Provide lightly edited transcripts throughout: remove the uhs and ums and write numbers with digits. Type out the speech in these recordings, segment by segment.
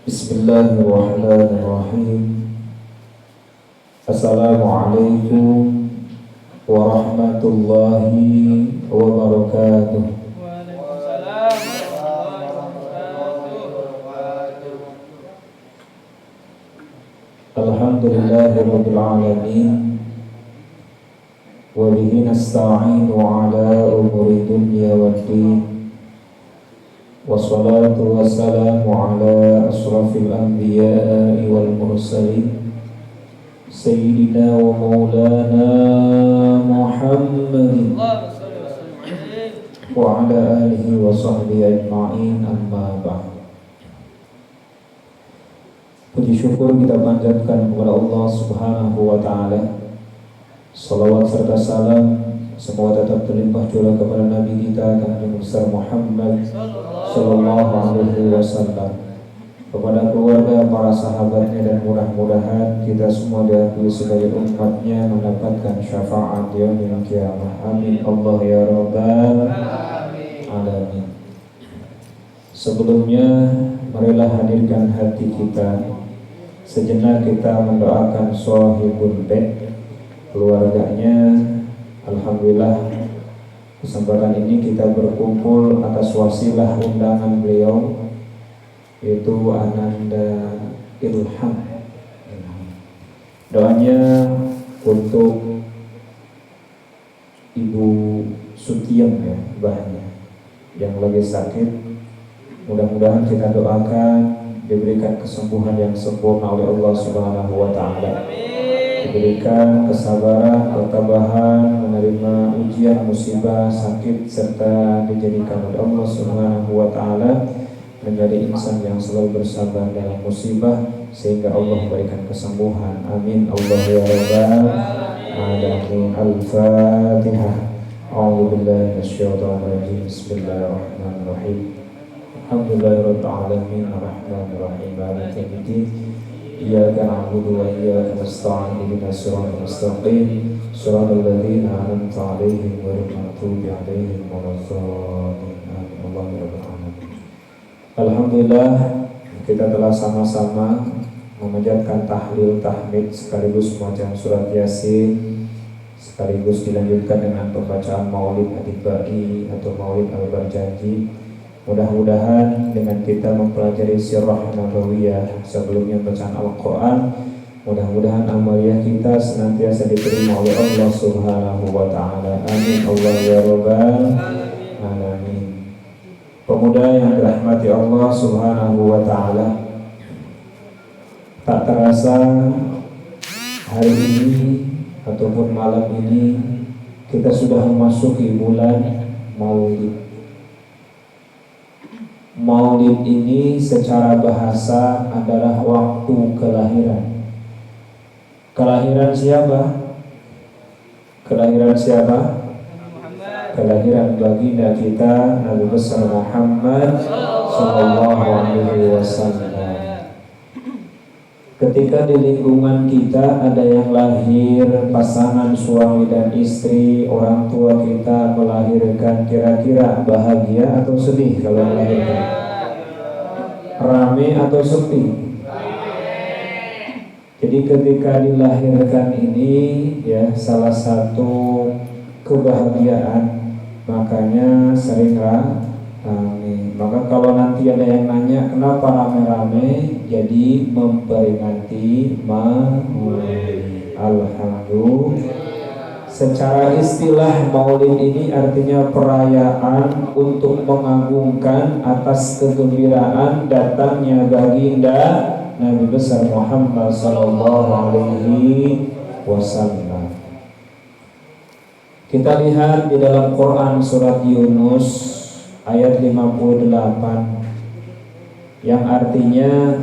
Bismillahirrahmanirrahim. Assalamualaikum warahmatullahi wabarakatuh. Waalaikumsalam warahmatullahi wabarakatuh. Alhamdulillahirabbil alamin. Wa bihi nasta'inu ala umuri dunya waddin. Wassalatu wassalamu ala asrafil anbiya'i wal mursalin Sayyidina wa maulana Muhammadin wa ala alihi wa sahbihi ajma'in, amma ba'd. Puji syukur kita panjatkan kepada Allah Subhanahu wa ta'ala. Salawat serta salam semoga tetap terlimpah curah kepada Nabi kita Nabi besar Muhammad sallallahu alaihi wasallam, kepada keluarga, para sahabatnya, dan mudah-mudahan kita semua diakui sebagai umatnya mendapatkan syafaat yaumil qiyamah. Amin Allah ya rabbal alamin. Sebelumnya marilah hadirkan hati kita, sejenak kita mendoakan shahibul bait, keluarganya. Alhamdulillah kesempatan ini kita berkumpul atas wasilah undangan beliau, yaitu Ananda Ilham. Doanya untuk Ibu Sutiem, ya, mbahnya yang lagi sakit. Mudah-mudahan kita doakan diberikan kesembuhan yang sempurna oleh Allah Subhanahu wa ta'ala, diberikan kesabaran, ketabahan menerima ujian, musibah, sakit, serta dijadikan oleh Allah Subhanahu wa ta'ala menjadi insan yang selalu bersabar dalam musibah sehingga Allah memberikan kesembuhan. Amin Allah ya rabbal alamin. Al-Fatihah. A'udzubillahi minasyaitonir rajim. Bismillahirrahmanirrahim. Alhamdulillahirabbil alamin arrahmanir rahim maliki yaumiddin. Iyyaka na'budu wa iyyaka nasta'in ihdinas siratal mustaqim siratal ladzina an'amta 'alaihim ghairil maghdubi 'alaihim waladdallin. Amin Allah ya rabbal alamin. Alhamdulillah kita telah sama-sama memanjatkan tahlil, tahmid, sekaligus membaca surat Yasin, sekaligus dilanjutkan dengan pembacaan Maulid Atibai atau Maulid Al-Barjanji. Mudah-mudahan dengan kita mempelajari sirah nabawiyah sebelumnya bacaan Al-Quran, mudah-mudahan amaliyah kita senantiasa diterima oleh Allah Subhanahu wa ta'ala. Amin Allah ya rabbal alamin. Pemuda yang dirahmati Allah Subhanahu wa ta'ala, tak terasa hari ini ataupun malam ini kita sudah memasuki bulan Maulid. Maulid ini secara bahasa adalah waktu kelahiran. Kelahiran siapa? Kelahiran siapa? Kelahiran baginda kita Nabi besar Muhammad sallallahu alaihi wasallam. Ketika di lingkungan kita ada yang lahir, pasangan suami dan istri, orang tua kita melahirkan, kira-kira bahagia atau sedih kalau melahirkan? Rame atau sepi? Jadi ketika dilahirkan ini ya salah satu kebahagiaan, makanya sering rame. Maka kalau nanti ada yang nanya kenapa rame-rame, jadi memperingati Maulid. Alhamdulillah. Secara istilah Maulid ini artinya perayaan untuk mengagungkan atas kegembiraan datangnya baginda Nabi besar Muhammad sallallahu alaihi wasallam. Kita lihat di dalam Quran surat Yunus ayat 58 yang artinya,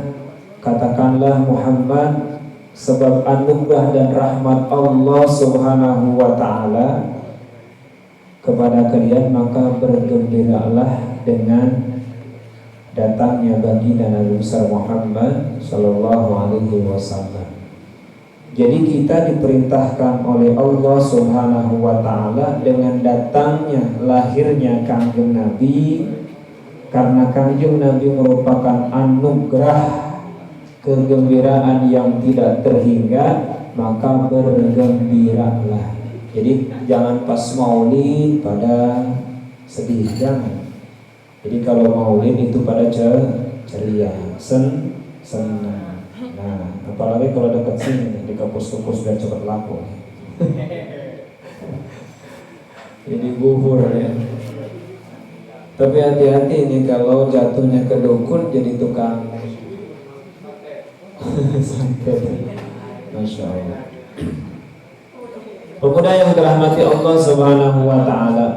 katakanlah Muhammad, sebab anugerah dan rahmat Allah Subhanahu wa ta'ala kepada kalian, maka bergembiralah dengan datangnya baginda Nabi besar Muhammad sallallahu alaihi wasallam. Jadi kita diperintahkan oleh Allah Subhanahu wa ta'ala dengan datangnya, lahirnya Kangjeng Nabi, karena Kangjeng Nabi merupakan anugerah kegembiraan yang tidak terhingga, maka bergembiralah. Jadi jangan pas maulid pada sedih, jangan. Jadi kalau maulid itu pada ceria, senang. Nah, apalagi kalau dekat sini di kampus-kampus biar cepat laku. Jadi bubur ya. Tapi hati-hati ini kalau jatuhnya ke dukun jadi tukang santet. Masya Allah. Pemuda yang dirahmati Allah Subhanahu wa Ta'ala.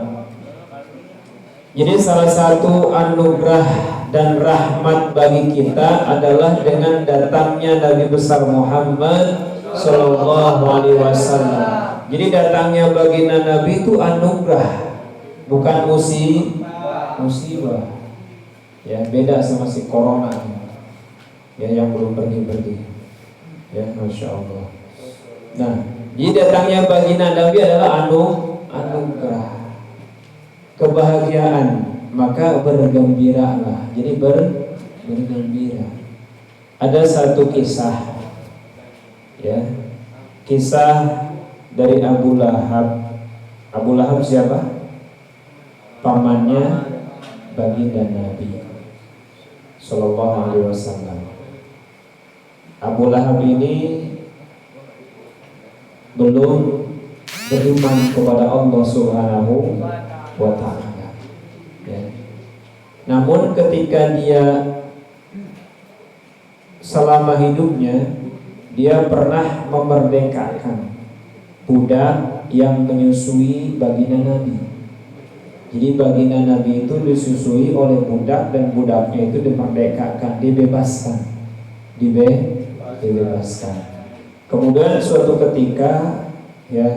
Jadi salah satu anugerah dan rahmat bagi kita adalah dengan datangnya Nabi besar Muhammad Sallallahu Alaihi Wasallam. Jadi datangnya baginda Nabi itu anugerah, bukan musibah. Ya, beda sama si corona ya yang belum pergi. Ya, Masya Allah. Nah, jadi datangnya baginda Nabi adalah anugerah, kebahagiaan, maka bergembiralah. Jadi bergembira. Ada satu kisah, ya, kisah dari Abu Lahab. Abu Lahab siapa? Pamannya baginda Nabi Sallallahu Alaihi Wasallam. Abu Lahab ini belum beriman kepada Allah Subhanahu wa Ta'ala, ya. Namun ketika dia selama hidupnya dia pernah memerdekakan budak yang menyusui baginda Nabi. Jadi baginda Nabi itu disusui oleh budak dan budaknya itu dimerdekakan, dibebaskan. Kemudian suatu ketika ya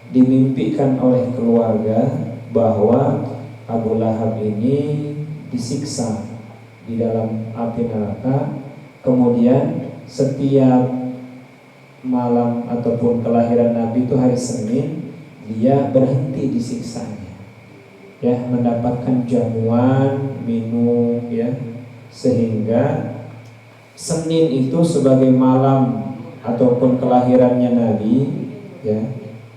dimimpikan oleh keluarga bahwa Abu Lahab ini disiksa di dalam api neraka. Kemudian setiap malam ataupun kelahiran Nabi itu hari Senin, dia berhenti disiksanya, ya, mendapatkan jamuan, minum, ya, sehingga Senin itu sebagai malam ataupun kelahirannya Nabi, ya.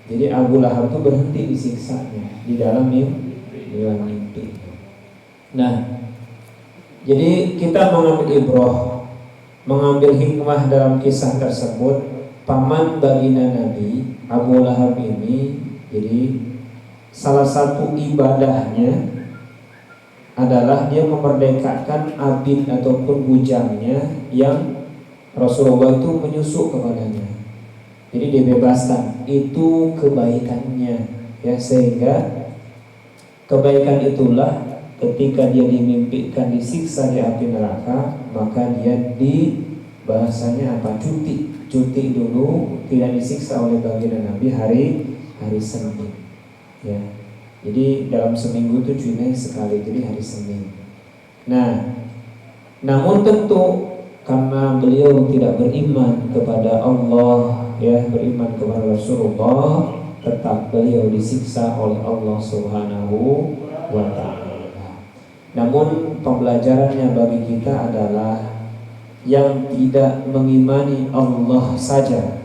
Jadi Abu Lahab itu berhenti disiksanya di dalam mimpi. Nah, jadi kita mengambil hikmah dalam kisah tersebut. Paman baginda Nabi Abu Lahab ini, jadi salah satu ibadahnya adalah dia memerdekakan abid ataupun bujangnya yang Rasulullah itu menyusu kepadanya. Jadi dibebaskan, itu kebaikannya, ya, sehingga kebaikan itulah ketika dia dimimpikan disiksa di api neraka, maka dia bahasanya apa? Cuti dulu, tidak disiksa oleh baginda Nabi hari Senin, ya. Jadi dalam seminggu itu cuti sekali, jadi hari Senin. Nah, namun tentu karena beliau tidak beriman kepada Allah, ya, beriman kepada Rasulullah, tetap beliau disiksa oleh Allah Subhanahu wa Ta'ala. Namun pembelajarannya bagi kita adalah yang tidak mengimani Allah saja,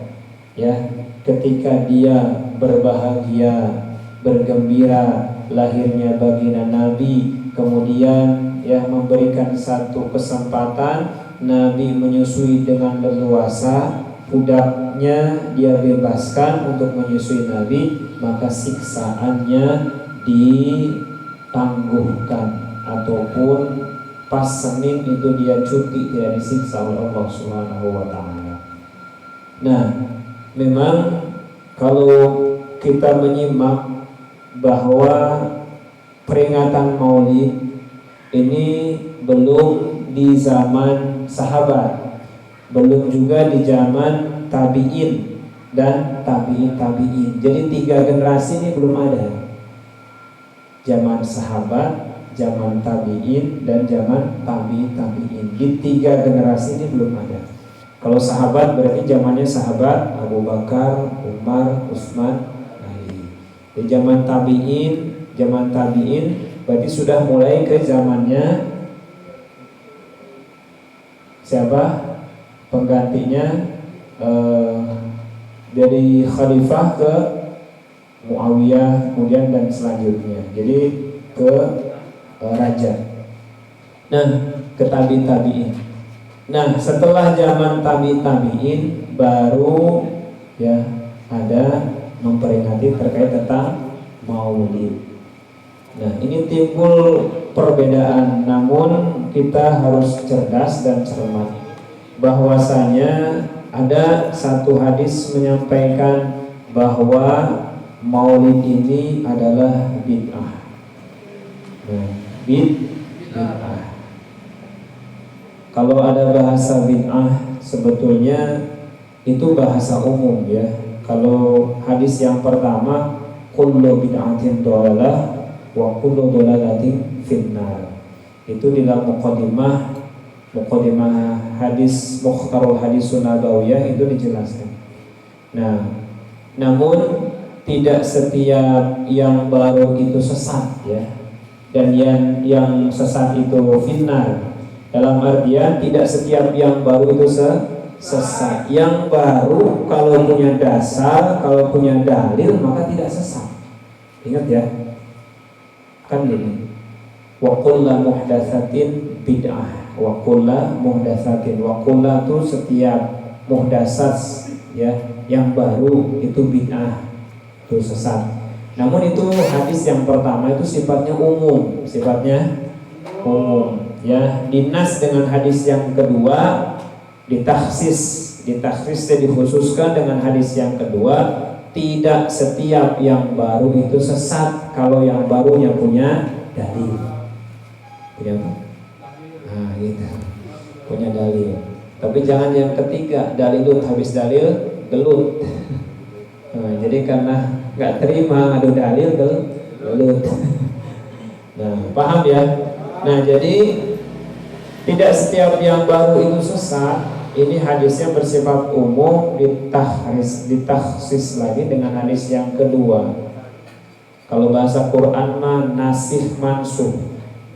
ya, ketika dia berbahagia, bergembira lahirnya baginda Nabi, kemudian ya memberikan satu kesempatan Nabi menyusui dengan leluasa, budaknya dia bebaskan untuk menyusui Nabi, maka siksaannya ditangguhkan, ataupun pas Senin itu dia cuti, tidak disiksa oleh Allah Subhanahu wa Ta'ala. Nah, memang kalau kita menyimak bahwa peringatan Maulid ini belum di zaman sahabat, belum juga di zaman tabi'in dan tabi'in. Jadi 3 generasi ini belum ada. Zaman sahabat, zaman tabi'in, dan zaman tabi'in. Di 3 generasi ini belum ada. Kalau sahabat berarti zamannya sahabat Abu Bakar, Umar, Utsman, Ali. Di zaman tabi'in berarti sudah mulai ke zamannya siapa? penggantinya dari khalifah ke Muawiyah kemudian dan selanjutnya. Jadi ke raja. Nah, ke tabi'in. Nah, setelah zaman tabi'in baru ya ada memperingati terkait tentang Maulid. Nah, ini timbul perbedaan, namun kita harus cerdas dan cermat. Bahwasanya ada satu hadis menyampaikan bahwa Maulid ini adalah bid'ah. Nah, bid'ah. Kalau ada bahasa bid'ah sebetulnya itu bahasa umum ya. Kalau hadis yang pertama kullu bid'atin dhalalah wa kullu dhalalatin finnar. Itu di dalam muqaddimah hadis Mukhtarul Hadis Nabawiyah itu dijelaskan. Nah, namun tidak setiap yang baru itu sesat ya. Dan yang sesat itu finnar. Dalam artian tidak setiap yang baru itu sesat. Yang baru kalau punya dasar, kalau punya dalil maka tidak sesat. Ingat ya. Kan gini. Wa kullu muhdatsatin bid'ah. Wa kullu muhdatsatin. Wa kullu itu setiap muhdatsat ya, yang baru itu bid'ah. Itu sesat. Namun itu hadis yang pertama itu sifatnya umum, ya. Dinas dengan hadis yang kedua ditaksis dan dikhususkan dengan hadis yang kedua, tidak setiap yang baru itu sesat kalau yang barunya punya dalil. Punya apa? Nah, gitu. Punya dalil. Tapi jangan yang ketiga, dalilut habis dalil gelut. Nah, jadi karena nggak terima ngadu dalil gelut. Nah, paham ya? Nah, jadi tidak setiap yang baru itu sesat. Ini hadisnya bersifat umum, ditakhsis lagi dengan hadis yang kedua. Kalau bahasa Quran mah nasih mansuh.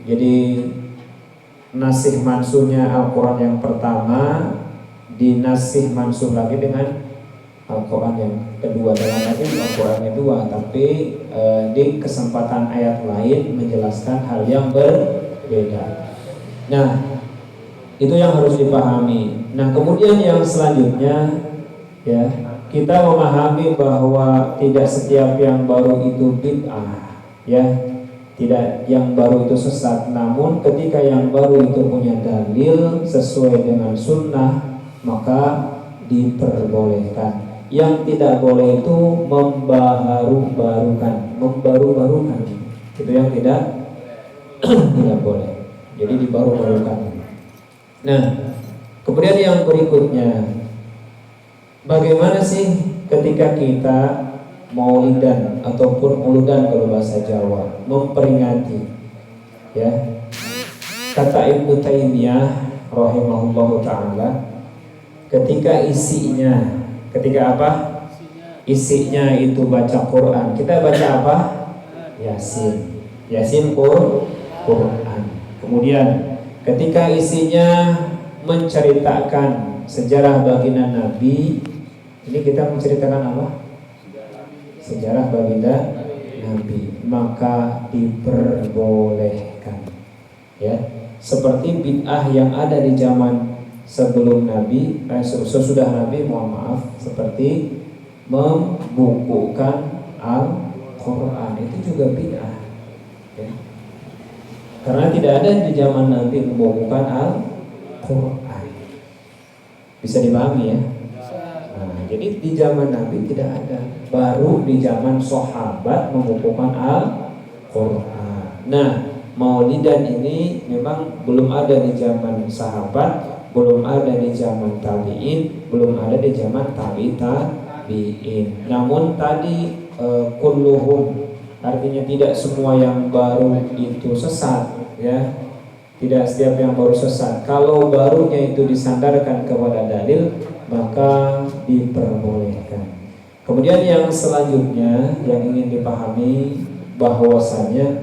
Jadi nasih mansuhnya Al-Quran yang pertama dinasih mansuh lagi dengan Al-Quran yang kedua. Dalam arti Al-Quran kedua, tapi di kesempatan ayat lain menjelaskan hal yang berbeda. Nah, itu yang harus dipahami. Nah, kemudian yang selanjutnya ya, kita memahami bahwa tidak setiap yang baru itu bid'ah ya. Tidak yang baru itu sesat. Namun ketika yang baru itu punya dalil sesuai dengan sunnah, maka diperbolehkan. Yang tidak boleh itu membaru-barukan. Itu yang tidak boleh. Jadi dibaru-barukan. Nah, kemudian yang berikutnya, bagaimana sih ketika kita maulidan ataupun uludan kalau bahasa Jawa, memperingati ya. Kata Ibnu Taimiyah rahimahullahu taala, ketika apa? Isinya itu baca Quran. Kita baca apa? Yasin Quran. Kemudian ketika isinya menceritakan sejarah baginda Nabi, ini kita menceritakan apa? Sejarah baginda Nabi, maka diperbolehkan ya. Seperti bid'ah yang ada di zaman sebelum Nabi, sesudah Nabi, mohon maaf, seperti membukukan Al-Quran, itu juga bid'ah ya. Karena tidak ada di zaman Nabi membukukan Al-Quran. Bisa dipahami ya? Nah, jadi di zaman Nabi tidak ada. Baru di zaman sahabat membukukan Al-Quran. Nah, maulidan ini memang belum ada di zaman sahabat, belum ada di zaman tabi'in, belum ada di zaman tabi'in. Namun tadi kulluhum, artinya tidak semua yang baru itu sesat ya. Tidak setiap yang baru sesat. Kalau barunya itu disandarkan kepada dalil, maka diperbolehkan. Kemudian yang selanjutnya yang ingin dipahami, bahwasanya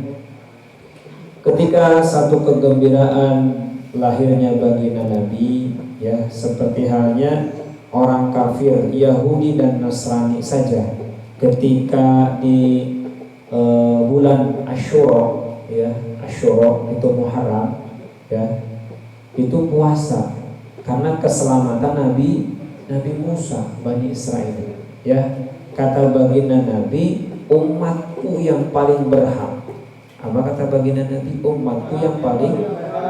ketika satu kegembiraan lahirnya baginda Nabi ya, seperti halnya orang kafir Yahudi dan Nasrani saja ketika di bulan Asyura, ya, Asyura itu Muharram, ya, itu puasa karena keselamatan Nabi Musa, Bani Israel, ya. Kata baginda Nabi, umatku yang paling berhak. Apa kata baginda Nabi? Umatku yang paling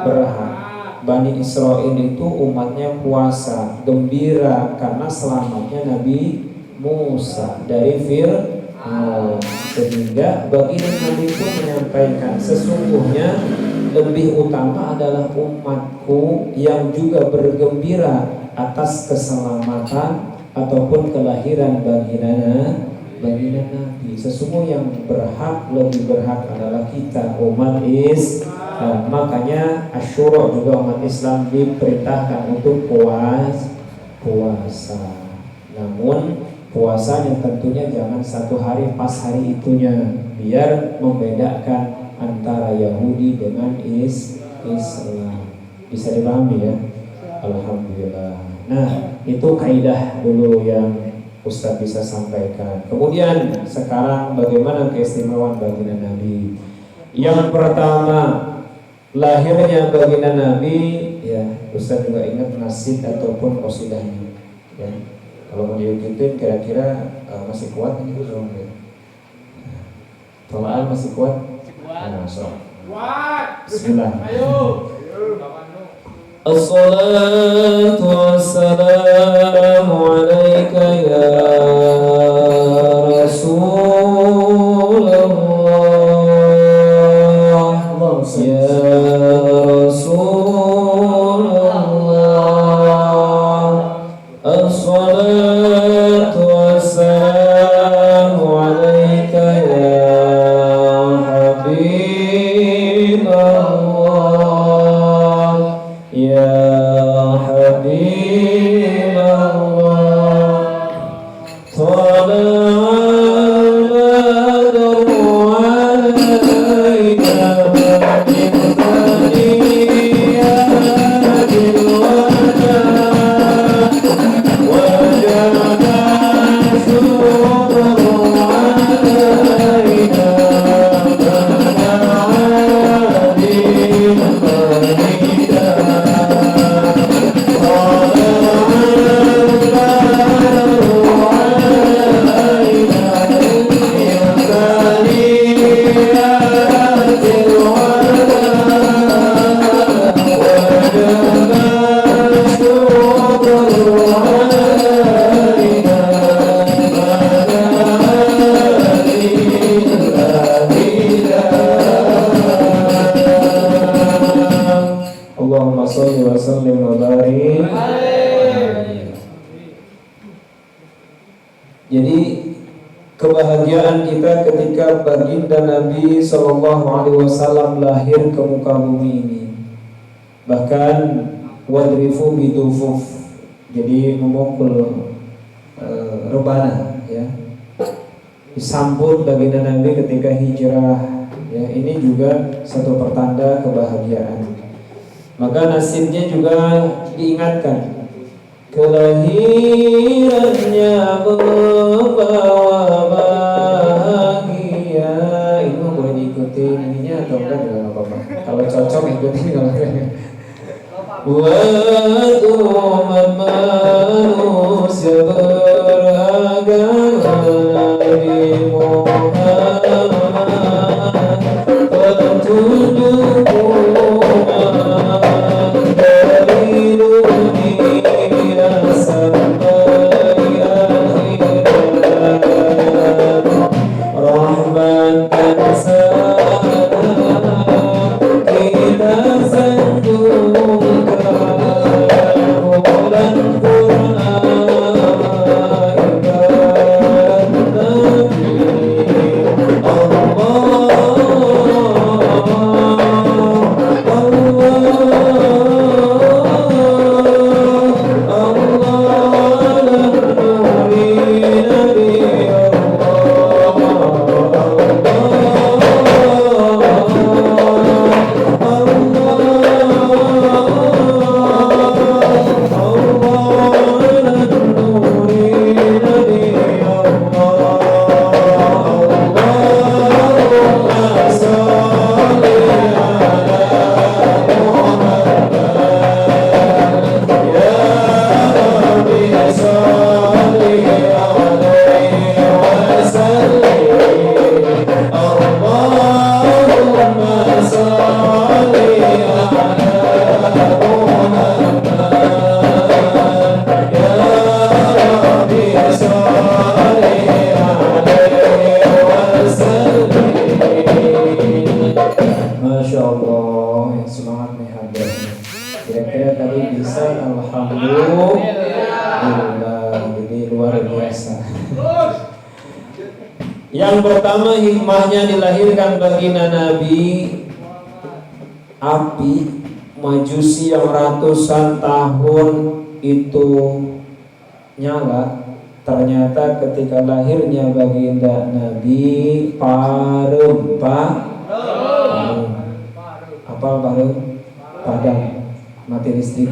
berhak. Bani Israel itu umatnya puasa, gembira karena selamatnya Nabi Musa dari Fir'aun. Sehingga baginda Nabi pun menyampaikan, sesungguhnya lebih utama adalah umatku yang juga bergembira atas keselamatan ataupun kelahiran baginda Nabi. Sesungguhnya yang lebih berhak adalah kita, umat Islam. Makanya Asyura juga umat Islam diperintahkan untuk puasa. Namun puasanya tentunya jangan satu hari pas hari itunya, biar membedakan antara Yahudi dengan Islam. Bisa dipahami ya? Alhamdulillah. Nah, itu kaidah dulu yang Ustaz bisa sampaikan. Kemudian sekarang bagaimana keistimewaan baginda Nabi? Yang pertama, lahirnya baginda Nabi, ya, Ustaz juga ingat nasid ataupun qasidahnya. Ya. Kalau mau diikutin kira-kira masih kuat ini belum ya? Tolaan masih kuat? Nah, so. Bismillah. Ayo. Assalatu wassalamu alaika ya Rasulullah, ya Rasulullah. Assalatu wassalamu alaika ya Habibullah, ya Habibullah. Tala'al badru alaina min thaniyatil wada, wajaba syukru alaina Allahumma sholli wa sallim wa barik. Jadi kebahagiaan kita ketika baginda Nabi Shallallahu Alaihi Wasallam lahir ke muka bumi ini. Bahkan wadrifu bidufuf, jadi memukul rebana, ya, disambut baginda Nabi ketika hijrah, ya, ini juga satu pertanda kebahagiaan. Maka nasibnya juga diingatkan, kelahirannya membawa bahagia. Ini boleh diikuti ininya atau enggak juga nggak apa-apa. Kalau cocok ikutin, kalau enggak. Buat umat manusia beragama Nabi Muhammad, petunjuk umat dari dunia sampai akhirat, rahmat dan salam kita sanjungkan bulan purnama ibadat Nabi. Allah jodohnya. Kira-kira tadi bisa, alhamdulillah. Jadi luar biasa. Yang pertama, hikmahnya dilahirkan baginda Nabi api Majusi yang ratusan tahun itu nyala. Ternyata ketika lahirnya baginda Nabi parum padam, mati listrik.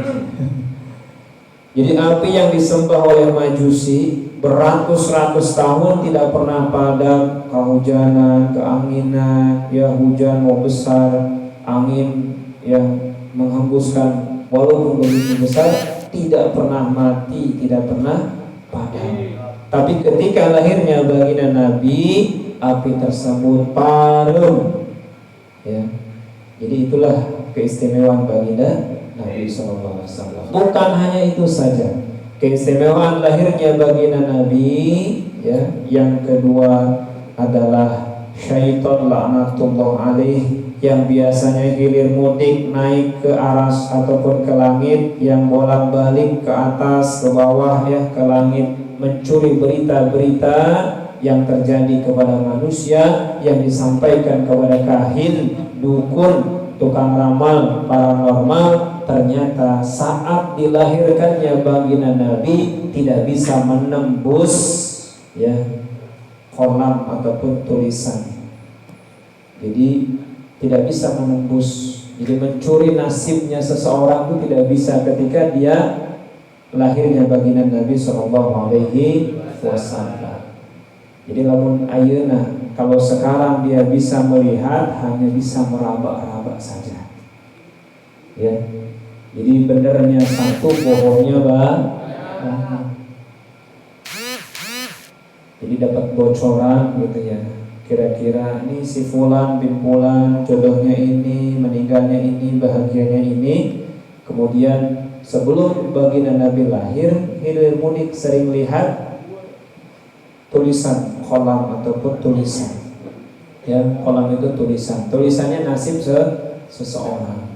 Jadi api yang disembah oleh Majusi beratus-ratus tahun tidak pernah padam. Kehujanan, keanginan, ya hujan mau besar, angin yang menghembuskan walaupun begitu besar tidak pernah mati, tidak pernah padam. Tapi ketika lahirnya baginda Nabi, api tersebut parum. Ya. Jadi itulah keistimewaan baginda Nabi SAW. Bukan hanya itu saja, keistimewaan lahirnya baginda Nabi, ya. Yang kedua adalah syaitan laknatullah alaih yang biasanya hilir mudik naik ke aras ataupun ke langit, yang bolak-balik ke atas ke bawah, ya, ke langit, mencuri berita-berita yang terjadi kepada manusia yang disampaikan kepada kahin, dukun, tukang ramal, paranormal. Ternyata saat dilahirkannya baginda Nabi tidak bisa menembus, ya, kolam ataupun tulisan. Jadi tidak bisa menembus. Jadi mencuri nasibnya seseorang itu tidak bisa ketika dia lahirnya baginda Nabi SAW. Jadi lamun ayeuna, kalau sekarang dia bisa melihat hanya bisa meraba-raba saja. Ya. Jadi bendernya satu, bohongnya jadi dapat bocoran gitu ya. Kira-kira ini si fulan bin fulan jodohnya ini, meninggalnya ini, bahagianya ini. Kemudian sebelum baginda Nabi lahir, hilir mudik sering lihat tulisan kolam ataupun tulisan. Ya, kolam itu tulisan. Tulisannya nasib seseorang.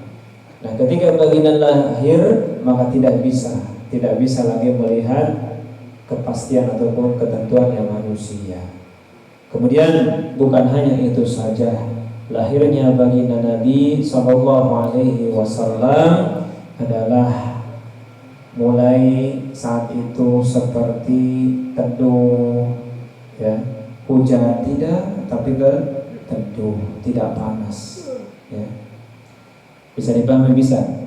Nah, ketika baginda lahir maka tidak bisa lagi melihat kepastian ataupun ketentuan yang manusia. Kemudian bukan hanya itu saja, lahirnya baginda Nabi SAW adalah mulai saat itu seperti teduh, ya, hujan tidak, tapi teduh, tidak panas, ya. Bisa dipahami? Bisa?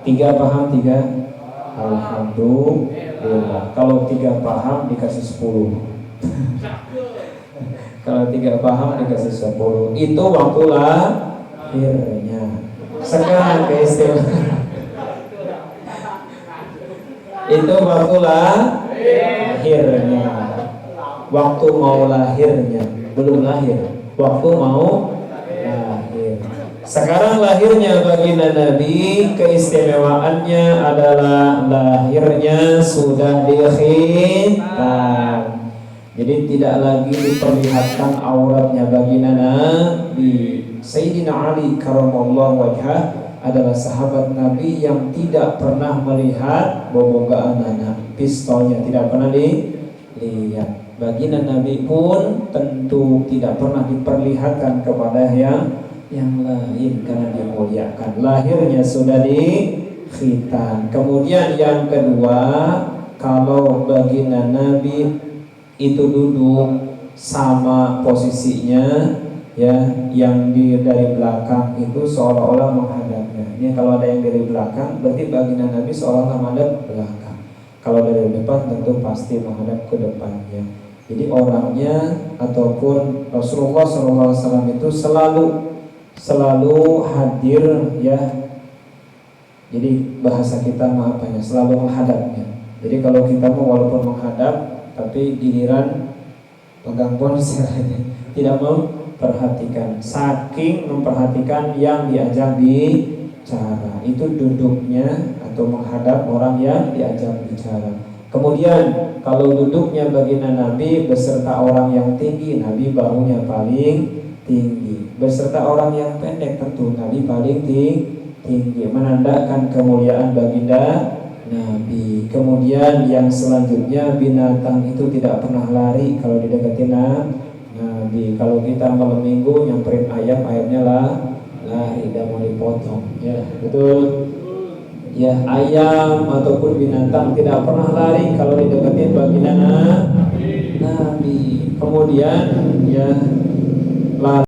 3 paham? 3? Alhamdulillah. Kalau 3 paham dikasih 10. Kalau 3 paham dikasih 10. Itu waktu lahirnya. Sekarang keistimewaan itu waktu lahirnya. Waktu mau lahirnya, belum lahir. Waktu mau lahir. Sekarang lahirnya baginda Nabi, keistimewaannya adalah lahirnya sudah dikhitan. Jadi tidak lagi diperlihatkan auratnya baginda Nabi. Sayyidina Ali karamallahu wajhah adalah sahabat Nabi yang tidak pernah melihat bobogaan anak, pistolnya tidak pernah dilihat. Baginda Nabi pun tentu tidak pernah diperlihatkan kepada yang lain karena dimuliakan. Lahirnya sudah dikhitan. Kemudian yang kedua, kalau baginda Nabi itu duduk sama posisinya, ya, yang dari belakang itu seolah-olah menghadapnya. Ini kalau ada yang dari belakang berarti baginda Nabi seolah-olah menghadap belakang. Kalau dari depan tentu pasti menghadap ke depannya. Jadi orangnya ataupun Rasulullah SAW itu selalu hadir, ya. Jadi bahasa kita apanya, selalu menghadapnya. Jadi kalau kita mau walaupun menghadap tapi giliran pegang ponsel tidak mau perhatikan, saking memperhatikan yang diajak bicara. Itu duduknya atau menghadap orang yang diajak bicara. Kemudian kalau duduknya baginda Nabi beserta orang yang tinggi, Nabi bahunya paling tinggi. Beserta orang yang pendek tentu Nabi paling tinggi, menandakan kemuliaan baginda Nabi. Kemudian yang selanjutnya, binatang itu tidak pernah lari kalau didekati Nabi. Kalau kita malam minggu nyamperin ayam, ayamnya lah lari dan mau dipotong, ya betul. Ya, ayam ataupun binatang tidak pernah lari kalau didekatin baginda Nabi. Kemudian ya lari